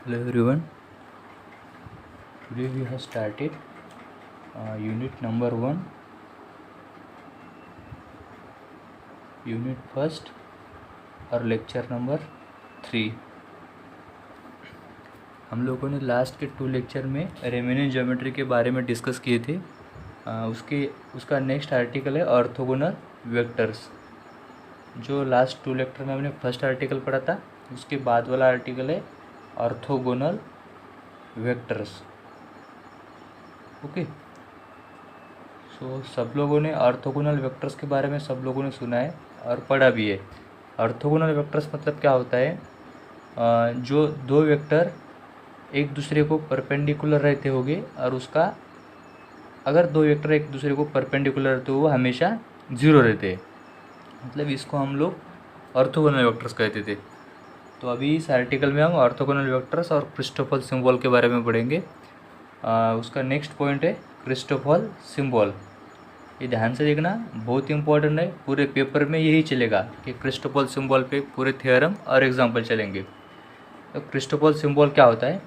Hello everyone. Today we have started unit number 1, unit first और lecture number 3। हम लोगों ने लास्ट के 2 लेक्चर में रेमेनियन ज्योमेट्री के बारे में डिस्कस किए थे। उसका नेक्स्ट आर्टिकल है ऑर्थोगोनल वेक्टर्स। जो लास्ट 2 लेक्चर में हमने फर्स्ट आर्टिकल पढ़ा था, उसके बाद वाला आर्टिकल है ऑर्थोगोनल वेक्टर्स। ओके, सो सब लोगों ने ऑर्थोगोनल वेक्टर्स के बारे में सब लोगों ने सुना है और पढ़ा भी है। ऑर्थोगोनल वेक्टर्स मतलब क्या होता है? जो दो वेक्टर एक दूसरे को परपेंडिकुलर रहते होंगे और उसका अगर दो वेक्टर एक दूसरे को परपेंडिकुलर रहते वो हमेशा ज़ीरो रहते हैं, मतलब इसको हम लोग ऑर्थोगोनल वेक्टर्स कहते थे। तो अभी इस आर्टिकल में हम ऑर्थोगोनल वेक्टर्स और क्रिस्टोफल सिंबल के बारे में पढ़ेंगे। उसका नेक्स्ट पॉइंट है क्रिस्टोफल सिंबल। ये ध्यान से देखना, बहुत इंपॉर्टेंट है। पूरे पेपर में यही चलेगा कि क्रिस्टोफल सिंबल पे पूरे थ्योरम और एग्जांपल चलेंगे। तो क्रिस्टोफल सिंबल क्या होता है?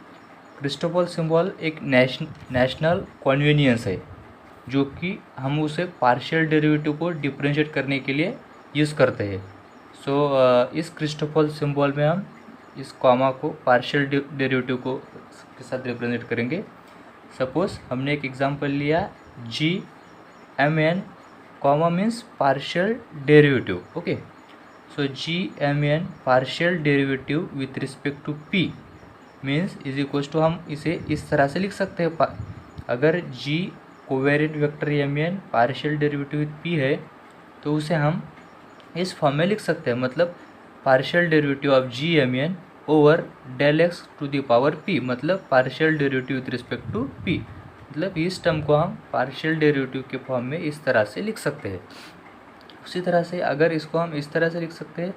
क्रिस्टोफल सिंबल एक नेशनल कन्वीनियंस है, जो कि हम उसे पार्शियल डेरिवेटिव को डिफरेंशिएट करने के लिए यूज़ करते हैं। इस क्रिस्टोफल सिंबल में हम इस कॉमा को पार्शियल डेरिवेटिव को के साथ रिप्रेजेंट करेंगे। सपोज हमने एक एग्जांपल लिया GMN, comma means partial derivative. Okay, so GMN partial derivative with respect to P means is equals to, हम इसे इस तरह से लिख सकते हैं। अगर G covariant vector MN partial derivative with P है तो उसे हम इस फॉर्म में लिख सकते हैं, मतलब partial derivative of GMN over del x to the power P, मतलब partial derivative with respect to P। मतलब इस टर्म को हम पार्शियल डेरिवेटिव के फॉर्म में इस तरह से लिख सकते हैं। उसी तरह से अगर इसको हम इस तरह से लिख सकते हैं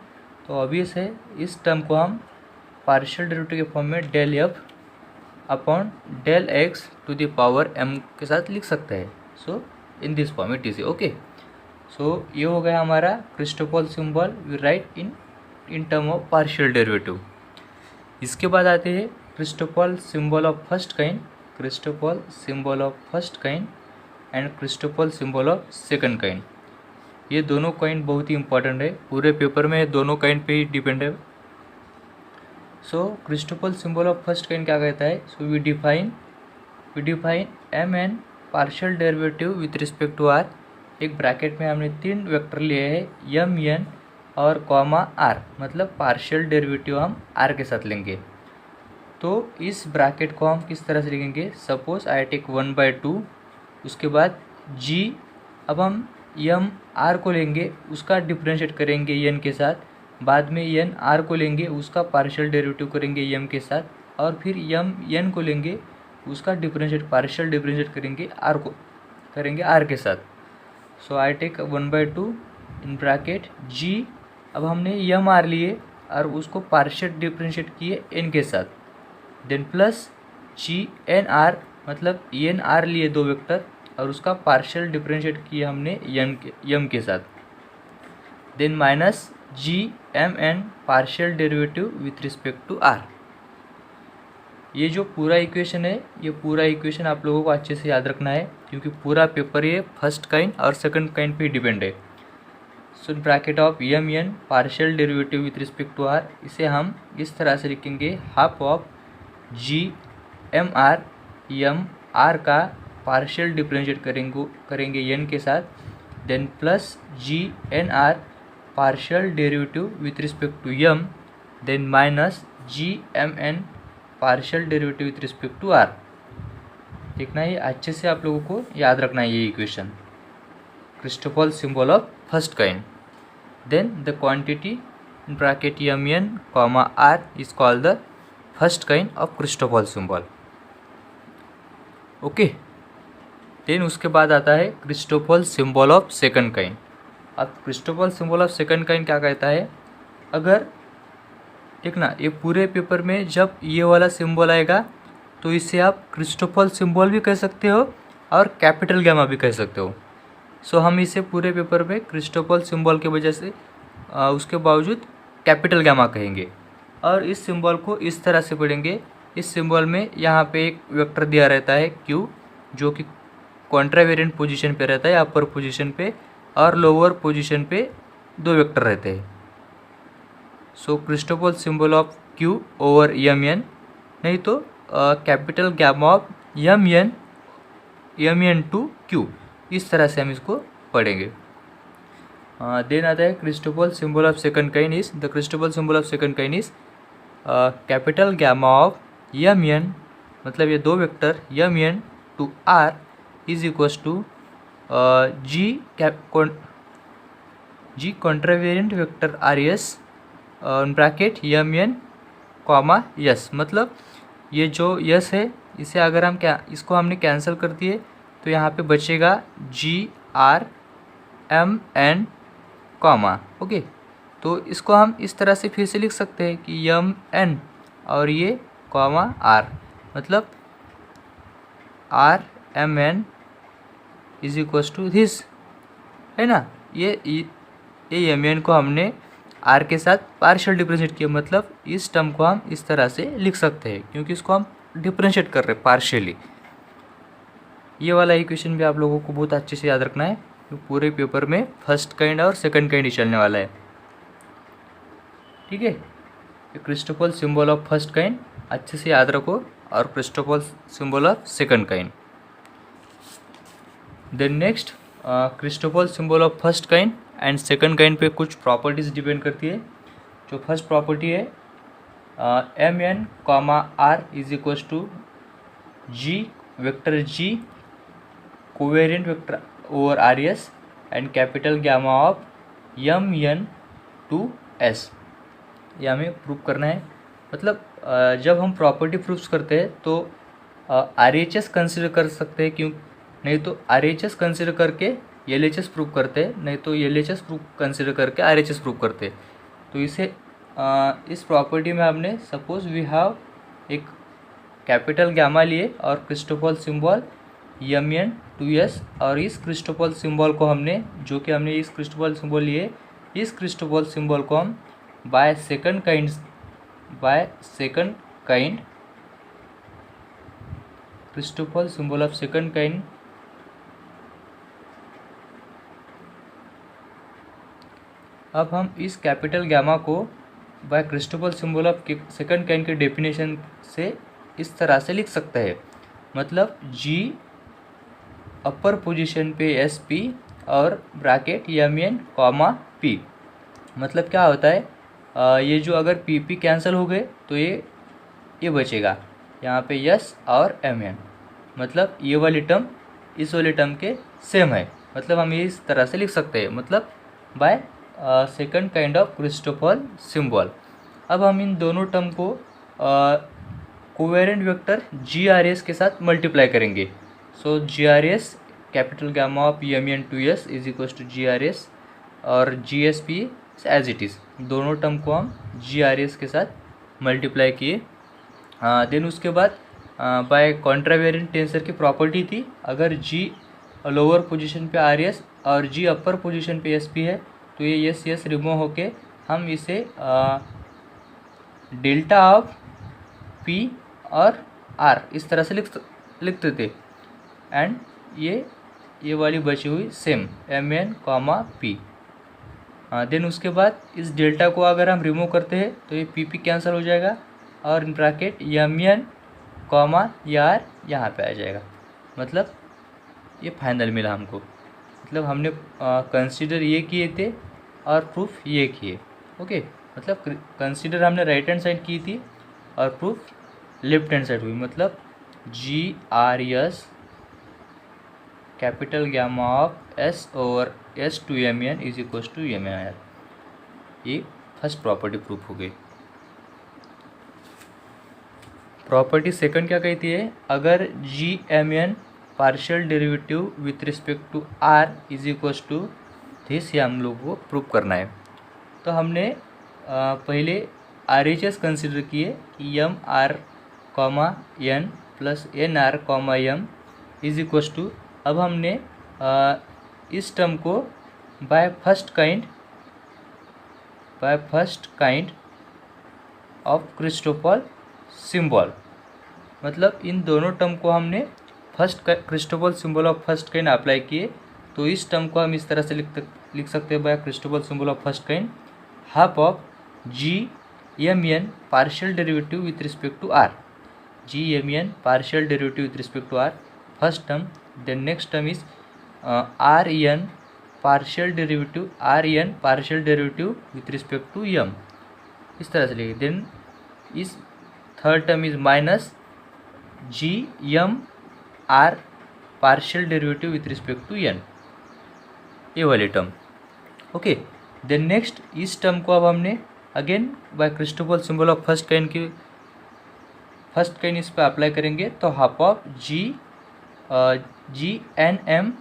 तो ऑब्वियस है इस टर्म को हम पार्शियल डेरिवेटिव के फॉर्म में del f upon del x to the power m के साथ लिख सकते हैं। So in this form it is okay. So ये हो गया हमारा Christoffel symbol we write in term of partial derivative. इसके बाद आते हैं Christoffel symbol of first kind, Christoffel symbol of first kind and Christoffel symbol of second kind. ये दोनों काइंड बहुत ही इंपॉर्टेंट है, पूरे पेपर में दोनों काइंड पे ही डिपेंड है। So Christoffel symbol of first kind क्या कहता है? So we define MN partial derivative with respect to R। एक ब्रैकेट में हमने 3 वेक्टर लिए हैं MN और कॉमा R, मतलब पार्शियल डेरिवेटिव हम R के साथ लेंगे। तो इस ब्रैकेट को हम किस तरह से लिखेंगे? सपोज आई टेक 1/2, उसके बाद G, अब हम M R को लेंगे, उसका डिफरेंशिएट करेंगे N के साथ, बाद में N R को लेंगे, उसका पार्शियल डेरिवेटिव करेंगे M के साथ, और फिर M N को लेंगे, उसका पार्शियल डिफरेंशिएट करेंगे R के साथ। So I take 1/2 in bracket G, अब हमने M R लिए और उसको पार्शियल डिफरेंशिएट किए N के साथ, then plus G N R, मतलब N R लिए 2 वेक्टर और उसका पार्शियल डिफरेंशिएट किए हमने M के साथ, then minus G M N partial derivative with respect to R। ये जो पूरा इक्वेशन है, ये पूरा इक्वेशन आप लोगों को अच्छे से याद रखना है, क्योंकि पूरा पेपर ये फर्स्ट काइंड और सेकंड काइंड पे डिपेंड है। So bracket of MN partial derivative with respect to R, इसे हम इस तरह से लिखेंगे, half of G M R का पार्शियल डिफरेंशिएट करेंगे N के साथ, then plus G N R partial derivative with respect to M, then minus G M N partial derivative with respect to R। देखना, ये अच्छे से आप लोगों को याद रखना है ये equation, Christoffel symbol of first kind. Then the quantity in bracket MN comma R is called the first kind of Christoffel symbol. Okay, then उसके बाद आता है Christoffel symbol of second kind. अब Christoffel symbol of second kind क्या कहता है? अगर देखना, ये पूरे पेपर में जब ये वाला सिंबल आएगा तो इसे आप क्रिस्टोफल सिंबल भी कह सकते हो और कैपिटल गैमा भी कह सकते हो। सो हम इसे पूरे पेपर में क्रिस्टोफल सिंबल के वजह से उसके बावजूद कैपिटल गैमा कहेंगे, और इस सिंबल को इस तरह से पढ़ेंगे इस सिंबल में यहाँ पे एक वेक्टर दिया रहता है q, जो कि कॉन्ट्रावेरिएंट पोजीशन पे रहता है, अपर पोजीशन पे, और लोअर पोजीशन पे दो वेक्टर रहते हैं। So Christoffel symbol of q over mn, नहीं तो capital gamma of mn to q, इस तरह से हम इसको पढ़ेंगे। देन आता है Christoffel symbol of second kind is, the Christoffel symbol of second kind is capital gamma of mn, मतलब ये दो vector mn to r is equals to g contravariant vector rs bracket mn comma yes. मतलब ये जो yes है, इसे अगर हम इसको हमने कैंसिल कर दिए तो यहाँ पे बचेगा GRMN कॉमा। ओके, तो इसको हम इस तरह से फिर से लिख सकते हैं कि MN और ये कॉमा R, मतलब RMN is equals to this, है ना। ये MN को हमने R के साथ पार्शियल डिफरेंशिएट किया, मतलब इस टर्म को हम इस तरह से लिख सकते हैं क्योंकि इसको हम डिफरेंशिएट कर रहे हैं पार्शियली। ये वाला इक्वेशन भी आप लोगों को बहुत अच्छे से याद रखना है, तो पूरे पेपर में फर्स्ट काइंड और सेकंड काइंड ही चलने वाला है, ठीक है। Christoffel symbol of first kind अच्छे से याद रखो, और Christoffel symbol of second kind. Then next Christoffel symbol of first kind and second kind पे कुछ प्रॉपर्टीज डिपेंड करती है। जो फर्स्ट प्रॉपर्टी है MN comma R is equals to G vector G covariant vector over RS and capital gamma of MN to S। ये हमें prove करना है। मतलब जब हम प्रॉपर्टी प्रूव्स करते हैं तो RHS कंसिडर कर सकते हैं, क्यों नहीं तो RHS कंसिडर करके LHS प्रूव करते हैं, नहीं तो LHS प्रूव कंसिडर करके RHS प्रूव करते हैं। तो इसे इस प्रॉपर्टी में हमने सपोज वी हैव एक कैपिटल गैमा लिए और Christoffel symbol MN to S, और इस क्रिस्टोफल सिंबल को हमने इस क्रिस्टोफल सिंबल लिए, इस क्रिस्टोफल सिंबल को हम by second kind Christoffel symbol of second kind अब हम इस कैपिटल गैमा को by Christoffel symbol of second kind के डेफिनेशन से इस तरह से लिख सकते हैं। मतलब G अपर पोजीशन पे SP और ब्रैकेट MN कॉमा P। मतलब क्या होता है, ये जो अगर PP कैंसिल हो गए तो ये बचेगा यहाँ पे S और MN, मतलब ये वाली टर्म इस वाली टर्म के सेम है। मतलब हम ये इस तरह से लिख सकते हैं, मतलब bye second kind of Christoffel symbol. अब हम इन दोनों टर्म को कोवेरिएंट वेक्टर GRS के साथ मल्टीप्लाई करेंगे। So GRS capital gamma of MN to S is equals to GRS और GSP एज इट इज़, दोनों टर्म को हम GRS के साथ मल्टीप्लाई किए। देन उसके बाद बाय कॉन्ट्रावेरिएंट टेंसर की प्रॉपर्टी थी, अगर G लोअर पोजीशन पे RS और G अपर पोजीशन पे SP है तो ये S रिमूव होके हम इसे डेल्टा ऑफ P और R इस तरह से लिखते थे, एंड ये वाली बची हुई same MN comma P। Then उसके बाद इस डेल्टा को अगर हम रिमूव करते हैं तो ये PP कैंसिल हो जाएगा और इन ब्रैकेट MN कॉमा R यहाँ पे आ जाएगा। मतलब ये फाइनल मिला हमको, मतलब हमने कंसीडर ये किए थे और प्रूफ ये किए। ओके, मतलब कंसीडर हमने राइट हैंड साइड की थी और प्रूफ लेफ्ट हैंड साइड हुई। मतलब GRS capital gamma of S over S to MN is equals to MN। ये फर्स्ट प्रॉपर्टी प्रूफ हो गई। प्रॉपर्टी सेकंड क्या कहती है, अगर GMN partial derivative with respect to R is equals to this, ये हम लोग को प्रूव करना है। तो हमने पहले RHS कंसिडर किए कि MR comma N plus NR comma M is equals to, अब हमने इस टर्म को by first kind of Christoffel symbol मतलब इन दोनों टर्म को हमने first Christoffel symbol of first kind apply किए, तो इस टर्म को हम इस तरह से लिख सकते हैं by Christoffel symbol of first kind, half of G M N partial derivative with respect to R, G M N partial derivative with respect to R first term, then next term is R N partial derivative, R N partial derivative with respect to M, इस तरह से लिखे। Then इस third term is minus G M R partial derivative with respect to N, ये वाली term. Okay, then next इस term को अब हमने again by Christoffel symbol of first kind इस पर अप्लाई करेंगे, तो half of G N M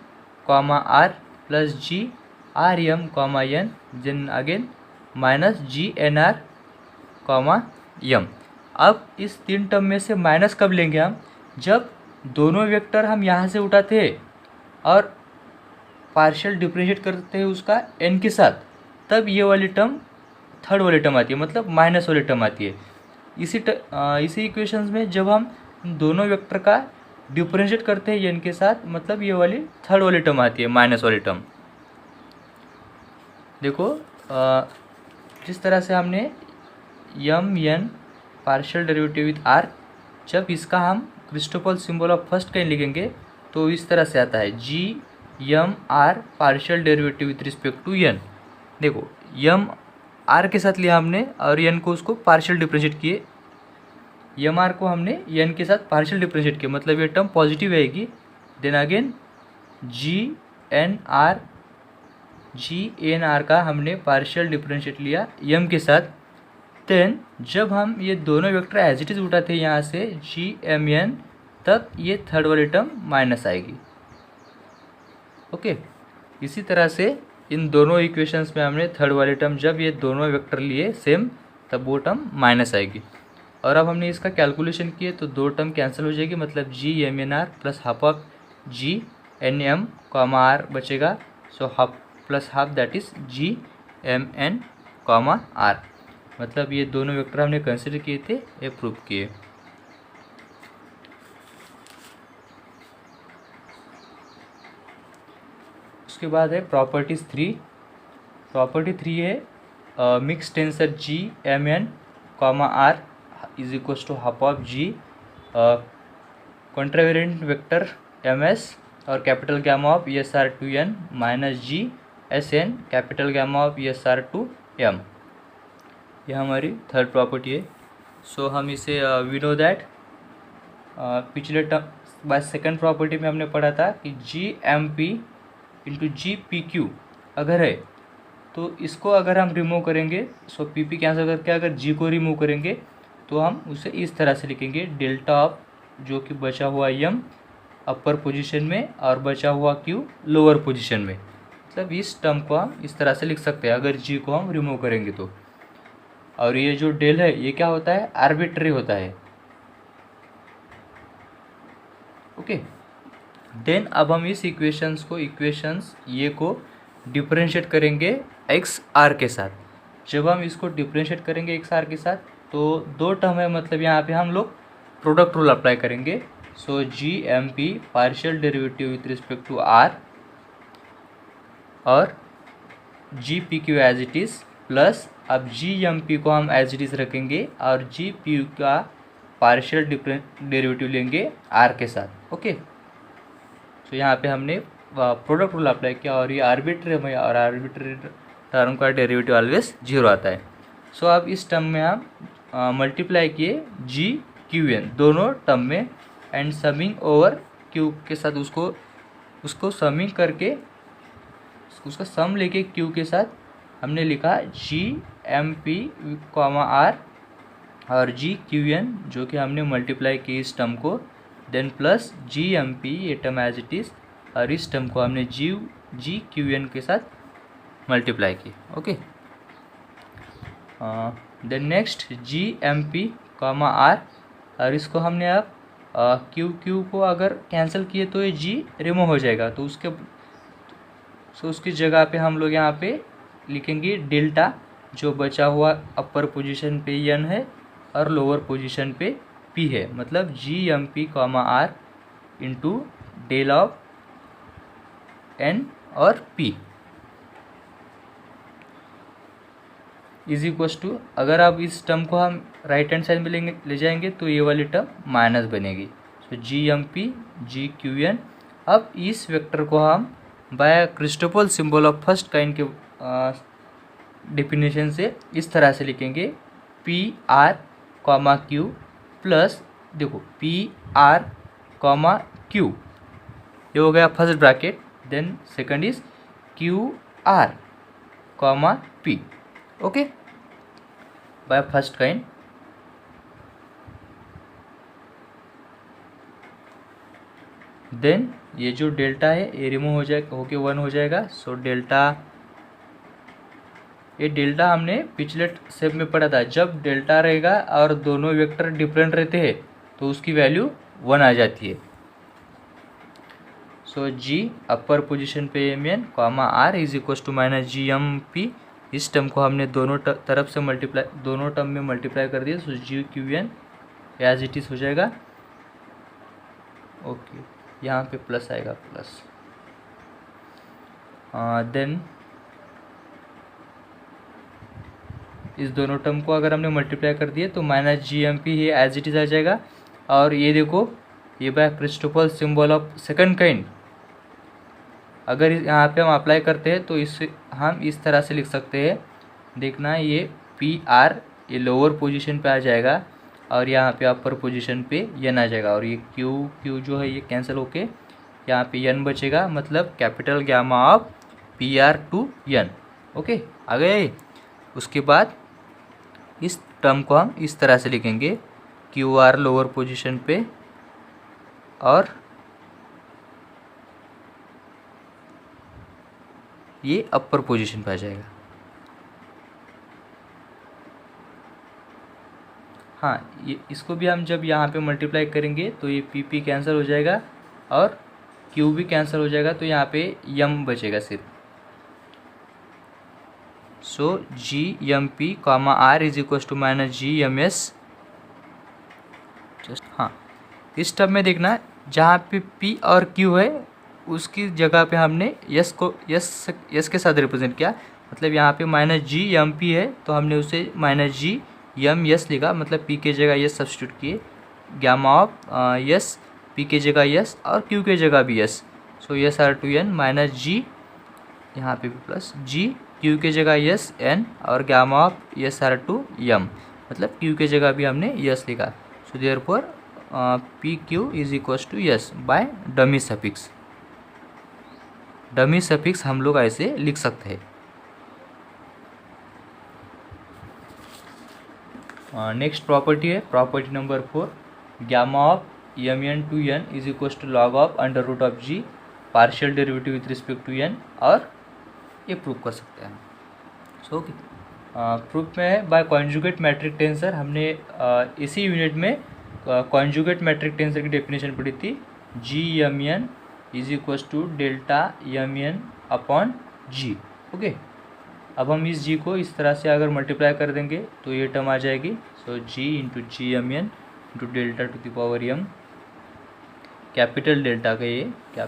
comma R plus G R M comma N, then again minus G N R comma M. अब इस तीन टर्म में से माइनस कब लेंगे हम? जब दोनों वेक्टर हम यहाँ से उठाते हैं और पार्शियल डिफरेंशिएट करते हैं उसका n के साथ, तब ये वाली टर्म थर्ड वाली टर्म आती है, मतलब माइनस वाली टर्म आती है। इसी इक्वेशंस में जब हम दोनों वेक्टर का डिफरेंशिएट करते हैं n के साथ, मतलब ये वाली थर्ड वाली टर्म आती है, माइनस वाली टर्म। देखो जिस तरह से हमने M N partial derivative with R, जब इसका हम Christoffel symbol of first kind लिखेंगे तो इस तरह से आता है G M R partial derivative with respect to N. देखो एम आर के साथ लिया हमने और एन को उसको पार्शियल डिफरेंशिएट किए, एम आर को हमने एन के साथ पार्शियल डिफरेंशिएट किया, मतलब ये टर्म पॉजिटिव आएगी। Then again ji N are का हमने पार्शियल डिफरेंशिएट लिया एम के साथ। देन जब हम ये दोनों वेक्टर एज इट इज उठाते हैं यहाँ से जी एम एन, तब ये थर्ड वाली टर्म माइनस आएगी। ओके, इसी तरह से इन दोनों इक्वेशंस में हमने थर्ड वाली टर्म, जब ये दोनों वेक्टर लिए सेम, तब वो टर्म माइनस आएगी। और अब हमने इसका कैलकुलेशन किए तो दो टर्म कैंसिल हो जाएगी, मतलब G M N R plus half of G N M comma R बचेगा, so half plus half that is G M N comma R, मतलब ये दोनों वेक्टर हमने कंसिडर किए थे, ये प्रूव किए। उसके बाद है प्रॉपर्टीज 3। प्रॉपर्टी 3 है mix tensor G M N comma R is equal to half of G contravariant vector M S और capital gamma of S R to N minus G S N capital gamma of S R to M, यह हमारी third property है। So हम इसे we know that पिछले term by second property में हमने पढ़ा था कि G M P into G P Q अगर है तो इसको अगर हम रिमूव करेंगे, सो पी पी कैंसिल करके अगर जी को रिमूव करेंगे तो हम उसे इस तरह से लिखेंगे, डेल्टा ऑफ जो कि बचा हुआ एम अपर पोजीशन में और बचा हुआ क्यू लोअर पोजीशन में, मतलब इस टर्म को हम इस तरह से लिख सकते हैं अगर जी को हम रिमूव करेंगे तो। और ये जो डेल है ये क्या होता है? आर्बिट्री होता है। ओके, देन अब हम इस इक्वेशंस ये को डिफरेंशिएट करेंगे एक्स आर के साथ। जब हम इसको डिफरेंशिएट करेंगे एक्स आर के साथ तो दो टर्म है, मतलब यहाँ पे हम लोग प्रोडक्ट रूल अप्लाई करेंगे। So G M P partial derivative with respect to R और G P Q as it is plus अब जी एम पी को हम एज इट इज़ रखेंगे और जी पी यू का पार्शियल डेरिवेटिव लेंगे are के साथ। ओके, तो यहाँ पे हमने प्रोडक्ट रूल अप्लाई किया और ये आर्बिट्री में, और आर्बिट्री टर्म का डेरिवेटिव ऑलवेज 0 आता है। सो अब इस टर्म में हम मल्टीप्लाई किए जी क्यू एन दोनों टर्म में एंड समिंग ओवर क्यू के साथ उसको समिंग करके उसका सम लेके क्यू के साथ हमने लिखा G M P comma R और जी क्यू एन जो कि हमने मल्टीप्लाई की इस टर्म को, then plus G M P ये टर्म एज इट इज़ और इस टर्म को हमने जी क्यू एन के साथ मल्टीप्लाई की। Okay, then next G M P comma R और इसको हमने अब क्यू को अगर कैंसिल किए तो ये जी रिमूव हो जाएगा, तो उसकी जगह पे हम लोग यहाँ पे लिखेंगे डेल्टा, जो बचा हुआ अपर पोजीशन पे एन है और लोअर पोजीशन पे पी है, मतलब G M P comma R into del of N और पी इज इक्वस टू, अगर आप इस टर्म को हम राइट हैंड साइड में ले जाएंगे तो ये वाली टर्म माइनस बनेगी। तो G M P G Q N. अब इस वेक्टर को हम by Christoffel symbol of first kind के डेफिनेशन से इस तरह से लिखेंगे, P R comma Q plus, देखो पी आर कॉमा क्यू, ये हो गया first bracket, then second is Q R comma P, okay, by first kind. देन ये जो डेल्टा है ये रिमूव हो जाएगा, होके 1 हो जाएगा। सो डेल्टा, ये डेल्टा हमने पिछले स्टेप में पढ़ा था, जब डेल्टा रहेगा और दोनों वेक्टर डिफरेंट रहते हैं तो उसकी वैल्यू 1 आ जाती है। सो जी अपर पोजीशन पे M N comma R is equal to minus G M P, इस टर्म को हमने दोनों तरफ से मल्टीप्लाई, दोनों टर्म में मल्टीप्लाई कर दिया। So G Q N as it is हो जाएगा, ओके, यहाँ पे प्लस आएगा प्लस, देन इस दोनों टर्म को अगर हमने मल्टीप्लाई कर दिए तो माइनस जी एम पी ये एज इट इज आ जाएगा। और ये देखो ये by Christoffel symbol of second kind, अगर यहाँ पे हम अप्लाई करते हैं तो इससे हम इस तरह से लिख सकते हैं, देखना ये पी आर ये लोअर पोजीशन पे आ जाएगा और यहाँ पे अपर पोजीशन पे एन आ जाएगा, और ये क्यू जो है ये कैंसिल होके यहाँ पे एन बचेगा, मतलब capital gamma of P R to N, okay, आ गया ये। उसके बाद इस टर्म को हम इस तरह से लिखेंगे, क्यू आर लोअर पोजीशन पे और ये अपर पोजीशन पे आ जाएगा। हाँ, ये इसको भी हम जब यहाँ पे मल्टीप्लाई करेंगे तो ये पी पी कैंसिल हो जाएगा और क्यू भी कैंसिल हो जाएगा, तो यहाँ पे यम बचेगा सिर्फ। So G M P comma R is equal to minus G M S, just, हाँ, इस टर्म में देखना जहाँ पे पी और क्यू है उसकी जगह पे हमने यस को यस के साथ रिप्रेजेंट किया, मतलब यहाँ पे माइनस जी एम पी है तो हमने उसे माइनस जी एम यस लिखा, मतलब पी के जगह यस सब्स्टिट्यूट किए, गामा ऑफ यस पी के जगह यस और क्यू के जगह भी S. So S R to N minus G, यहाँ पे भी प्लस जी, क्यू के जगह यस एन और gamma of S R to M, मतलब क्यू के जगह भी हमने यस लिखा। सो therefore P Q is equal to S by dummy suffix. Dummy suffix हम लोग ऐसे लिख सकते हैं। नेक्स्ट प्रॉपर्टी है property number 4, gamma of M N to N is equal to log of under root of G partial derivative with respect to N, और ये prove कर सकते हैं। सो ओके, प्रूफ में है बाय कॉन्जुगेट मैट्रिक टेंसर। हमने इसी unit में कॉन्जुगेट मैट्रिक टेंसर की डेफिनेशन पढ़ी थी, G M N is equal to delta M N upon G, okay. अब हम इस जी को इस तरह से अगर मल्टीप्लाई कर देंगे तो ये टर्म आ जाएगी। So G into G M N into delta to the power M, capital delta का ये क्या।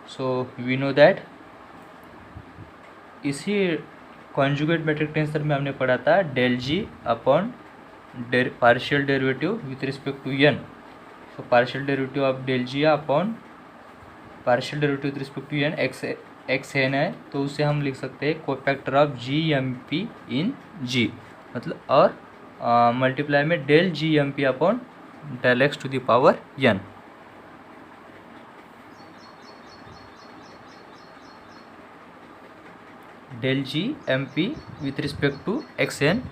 सो वी नो दैट इसी कॉन्जुगेट मैट्रिक टेंसर में हमने पढ़ा था del G upon partial derivative with respect to N. So partial derivative of del G upon partial derivative with respect to N X N है, तो उसे हम लिख सकते हैं cofactor of G M P in G, मतलब और multiply में del G M P upon del X to the power N. Del G M P with respect to X N.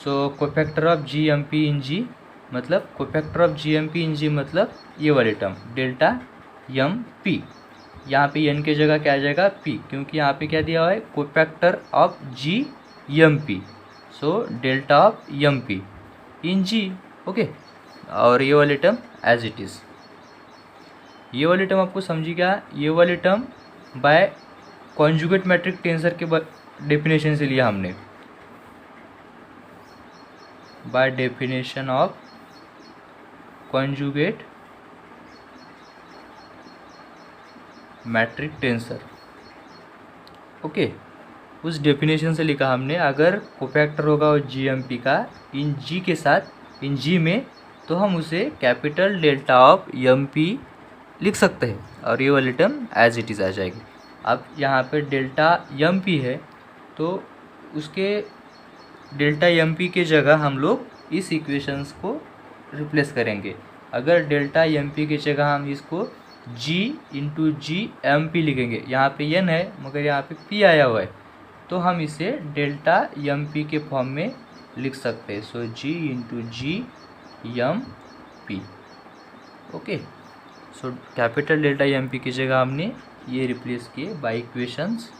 So cofactor of G M P in G, मतलब cofactor of G M P in G मतलब ये वाली term delta M P, यहाँ पे N के जगह क्या आ जाएगा पी, क्योंकि यहाँ पे क्या दिया हुआ है cofactor of G M P. So delta of M P in G, okay. और ये वाली टर्म एज इट इज़, ये वाली टर्म आपको समझी क्या, ये वाली term by conjugate metric tensor के डेफिनेशन से लिया हमने, by definition of conjugate metric tensor. Okay, उस डेफिनेशन से लिखा हमने, अगर कोफैक्टर होगा GMP का इन G के साथ, इन G में, तो हम उसे कैपिटल डेल्टा ऑफ MP लिख सकते हैं और ये वाली टर्म एज इट इज़ आ जाएगी। अब यहाँ पे डेल्टा MP है तो उसके डेल्टा MP के जगह हम लोग इस इक्वेशंस को रिप्लेस करेंगे। अगर डेल्टा MP की जगह हम इसको G इंटू GMP लिखेंगे, यहाँ पे N है मगर यहाँ पे P आया हुआ है, तो हम इसे डेल्टा MP के फॉर्म में लिख सकते हैं। सो G into GMP। Okay, so capital delta MP की जगह हमने ये रिप्लेस किए बाय इक्वेशंस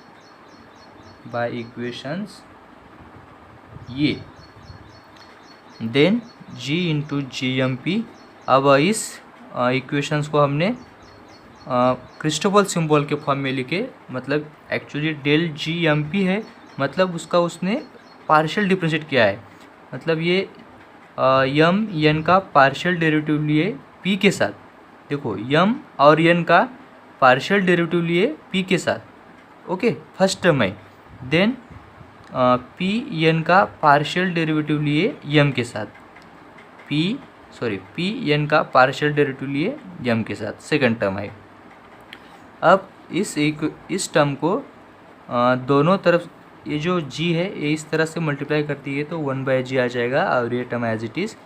ये, देन G इंटू GMP। अब इस इक्वेशंस को हमने क्रिस्टोफल सिंबल के फॉर्म में लिखे, मतलब एक्चुअली डेल GMP है, मतलब उसका उसने पार्शियल डिफरेंशिएट किया है, मतलब ये यम N का पार्शियल डेरिवेटिव लिए P के साथ। देखो यम और N का पार्शियल डेरिवेटिव लिए P के साथ। ओके, फर्स्ट टर्म है। देन P N का पार्शियल डेरिवेटिव लिए M के साथ, P N का पार्शियल डेरिवेटिव लिए M के साथ, सेकंड टर्म है। अब इस टर्म को दोनों तरफ, ये जो G है ये इस तरह से मल्टीप्लाई करती है तो 1/G आ जाएगा और ये term as it is.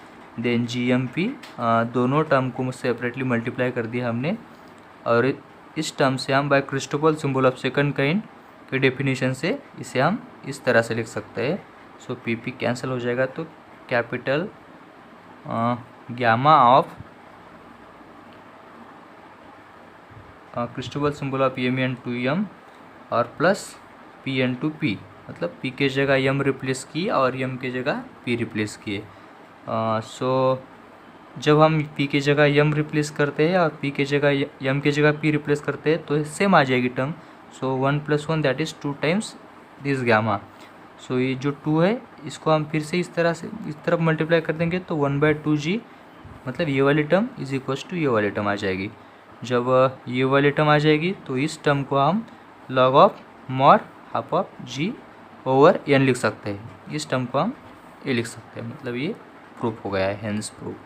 Then GMP, दोनों टर्म को सेपरेटली मल्टीप्लाई कर दिया हमने, और इस टर्म से हम by Christoffel symbol of second kind के डेफिनेशन से इसे हम इस तरह से लिख सकते हैं। सो PP कैंसिल हो जाएगा, तो capital gamma of Christoffel symbol of M to M और प्लस P टू P, मतलब P के जगह M रिप्लेस किए और M के जगह P रिप्लेस किए। सो जब हम P के जगह M रिप्लेस करते हैं और P के जगह M के जगह P रिप्लेस करते हैं तो सेम आ जाएगी term. So 1 + 1 that is 2 times this gamma. So ये जो 2 है इसको हम फिर से इस तरह से इस तरफ मल्टीप्लाई कर देंगे तो 1/2G, मतलब ये वाली टर्म इज इक्वल्स टू ये वाली टर्म आ जाएगी। जब ये वाली टर्म आ जाएगी तो इस टर्म को हम log of mod half of G over N लिख सकते हैं। इस टर्म को हम ये लिख सकते हैं, मतलब ये प्रूफ हो गया है, हेंस प्रूफ।